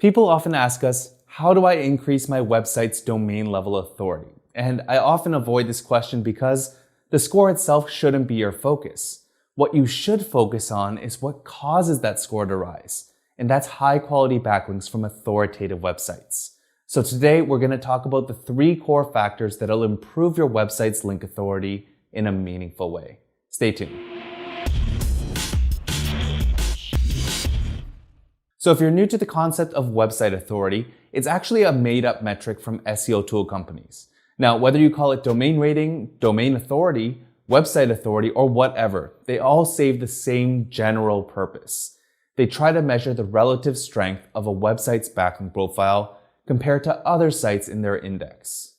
People often ask us, how do I increase my website's domain level authority? And I often avoid this question because the score itself shouldn't be your focus. What you should focus on is what causes that score to rise, and that's high quality backlinks from authoritative websites. So today we're going to talk about the 3 core factors that'll improve your website's link authority in a meaningful way. Stay tuned. So if you're new to the concept of website authority, it's actually a made-up metric from SEO tool companies. Now, whether you call it domain rating, domain authority, website authority, or whatever, they all serve the same general purpose. They try to measure the relative strength of a website's backlink profile compared to other sites in their index.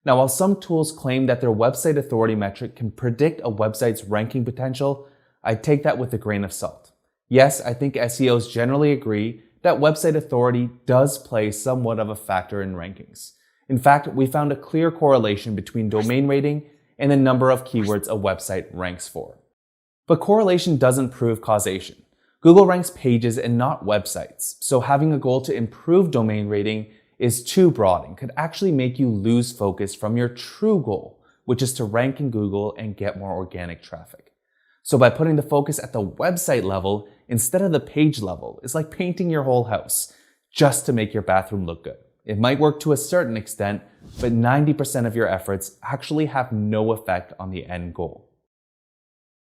Now, while some tools claim that their website authority metric can predict a website's ranking potential, I take that with a grain of salt. Yes, I think SEOs generally agree that website authority does play somewhat of a factor in rankings. In fact, we found a clear correlation between domain rating and the number of keywords a website ranks for. But correlation doesn't prove causation. Google ranks pages and not websites, so having a goal to improve domain rating is too broad and could actually make you lose focus from your true goal, which is to rank in Google and get more organic traffic. So by putting the focus at the website level instead of the page level, it's like painting your whole house just to make your bathroom look good. It might work to a certain extent, but 90% of your efforts actually have no effect on the end goal.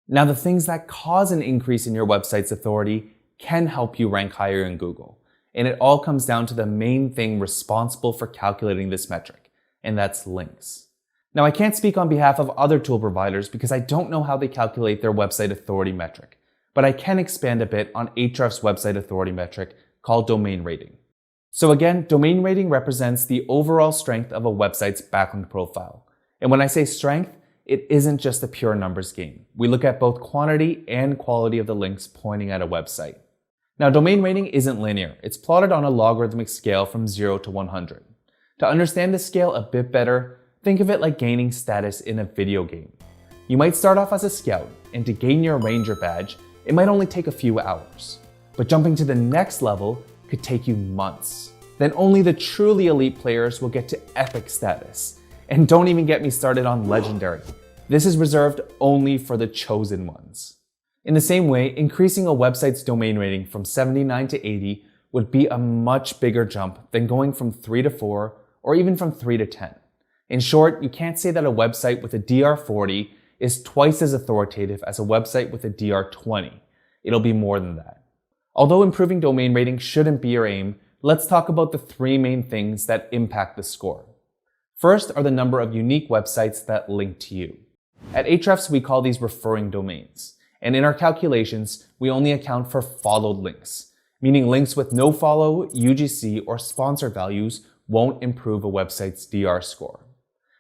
Now, the things that cause an increase in your website's authority can help you rank higher in Google. And it all comes down to the main thing responsible for calculating this metric, and that's links. Now, I can't speak on behalf of other tool providers because I don't know how they calculate their website authority metric, but I can expand a bit on Ahrefs' website authority metric called domain rating. So again, domain rating represents the overall strength of a website's backlink profile. And when I say strength, it isn't just a pure numbers game. We look at both quantity and quality of the links pointing at a website. Now, domain rating isn't linear. It's plotted on a logarithmic scale from 0 to 100. To understand this scale a bit better, think of it like gaining status in a video game. You might start off as a scout, and to gain your ranger badge, it might only take a few hours. But jumping to the next level could take you months. Then only the truly elite players will get to epic status. And don't even get me started on legendary. This is reserved only for the chosen ones. In the same way, increasing a website's domain rating from 79 to 80 would be a much bigger jump than going from 3 to 4 or even from 3 to 10. In short, you can't say that a website with a DR40 is twice as authoritative as a website with a DR20. It'll be more than that. Although improving domain rating shouldn't be your aim, let's talk about the 3 main things that impact the score. First are the number of unique websites that link to you. At Ahrefs, we call these referring domains. And in our calculations, we only account for followed links, meaning links with no follow, UGC, or sponsor values won't improve a website's DR score.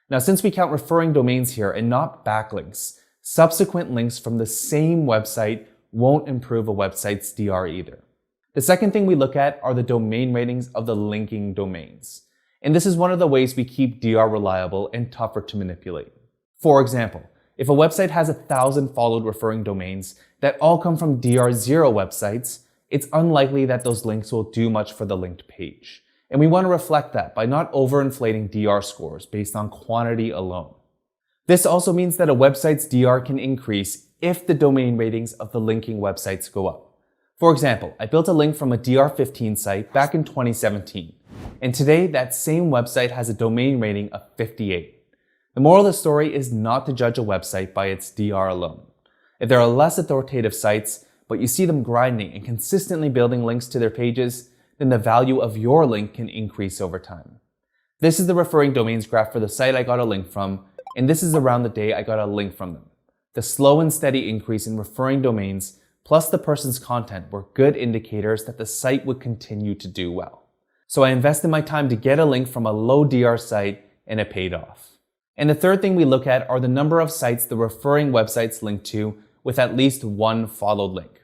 Now, since we count referring domains here and not backlinks, subsequent links from the same website won't improve a website's DR either. The second thing we look at are the domain ratings of the linking domains. And this is one of the ways we keep DR reliable and tougher to manipulate. For example, if a website has 1,000 followed referring domains that all come from DR0 websites, it's unlikely that those links will do much for the linked page. And we want to reflect that by not overinflating DR scores based on quantity alone. This also means that a website's DR can increase if the domain ratings of the linking websites go up. For example, I built a link from a DR15 site back in 2017, and today that same website has a domain rating of 58. The moral of the story is not to judge a website by its DR alone. If there are less authoritative sites, but you see them grinding and consistently building links to their pages, then the value of your link can increase over time. This is the referring domains graph for the site I got a link from, and this is around the day I got a link from them. The slow and steady increase in referring domains plus the person's content were good indicators that the site would continue to do well. So I invested my time to get a link from a low DR site, and it paid off. And the third thing we look at are the number of sites the referring websites link to with at least one followed link.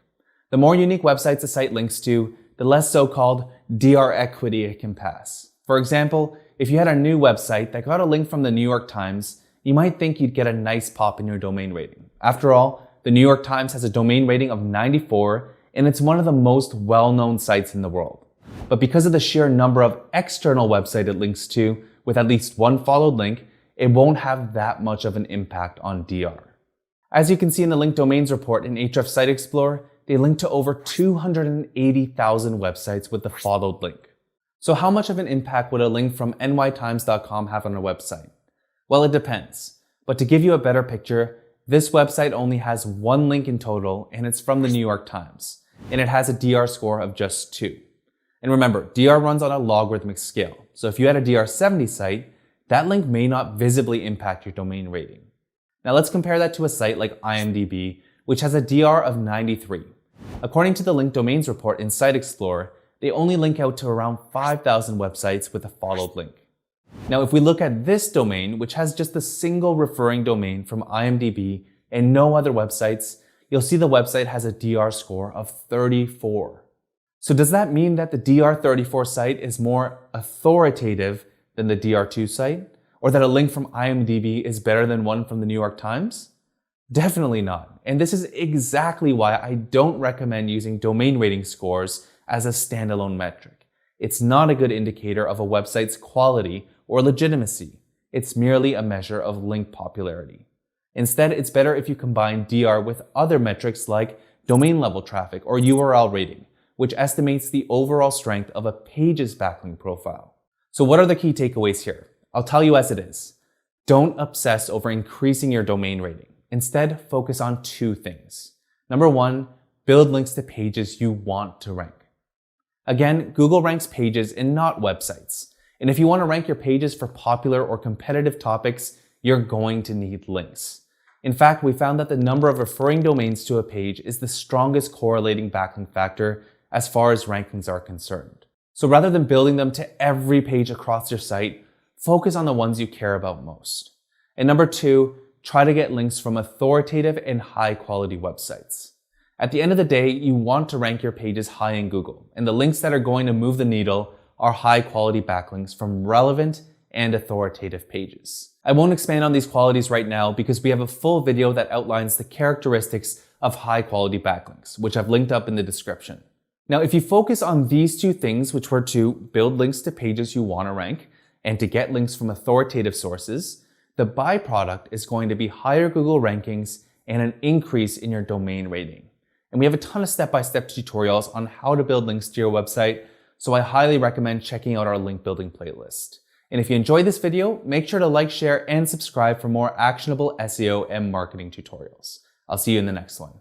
The more unique websites a site links to, the less so-called DR equity it can pass. For example, if you had a new website that got a link from the New York Times, you might think you'd get a nice pop in your domain rating. After all, the New York Times has a domain rating of 94, and it's one of the most well-known sites in the world. But because of the sheer number of external websites it links to with at least one followed link, it won't have that much of an impact on DR. As you can see in the linked domains report in Ahrefs Site Explorer, they link to over 280,000 websites with the followed link. So how much of an impact would a link from nytimes.com have on a website? Well, it depends. But to give you a better picture, this website only has one link in total, and it's from the New York Times, and it has a DR score of just 2. And remember, DR runs on a logarithmic scale. So if you had a DR 70 site, that link may not visibly impact your domain rating. Now let's compare that to a site like IMDb, which has a DR of 93. According to the linked domains report in Site Explorer, they only link out to around 5,000 websites with a followed link. Now, if we look at this domain, which has just a single referring domain from IMDb and no other websites, you'll see the website has a DR score of 34. So does that mean that the DR34 site is more authoritative than the DR2 site? Or that a link from IMDb is better than one from the New York Times? Definitely not. And this is exactly why I don't recommend using domain rating scores as a standalone metric. It's not a good indicator of a website's quality or legitimacy. It's merely a measure of link popularity. Instead, it's better if you combine DR with other metrics like domain level traffic or URL rating, which estimates the overall strength of a page's backlink profile. So what are the key takeaways here? I'll tell you as it is. Don't obsess over increasing your domain rating. Instead, focus on 2 things. Number 1, build links to pages you want to rank. Again, Google ranks pages and not websites. And if you want to rank your pages for popular or competitive topics, you're going to need links. In fact, we found that the number of referring domains to a page is the strongest correlating backlink factor as far as rankings are concerned. So rather than building them to every page across your site, focus on the ones you care about most. And number 2, try to get links from authoritative and high quality websites. At the end of the day, you want to rank your pages high in Google, and the links that are going to move the needle are high quality backlinks from relevant and authoritative pages. I won't expand on these qualities right now because we have a full video that outlines the characteristics of high quality backlinks, which I've linked up in the description. Now, if you focus on these 2 things, which were to build links to pages you want to rank and to get links from authoritative sources, the byproduct is going to be higher Google rankings and an increase in your domain rating. And we have a ton of step-by-step tutorials on how to build links to your website, so I highly recommend checking out our link building playlist. And if you enjoyed this video, make sure to like, share, and subscribe for more actionable SEO and marketing tutorials. I'll see you in the next one.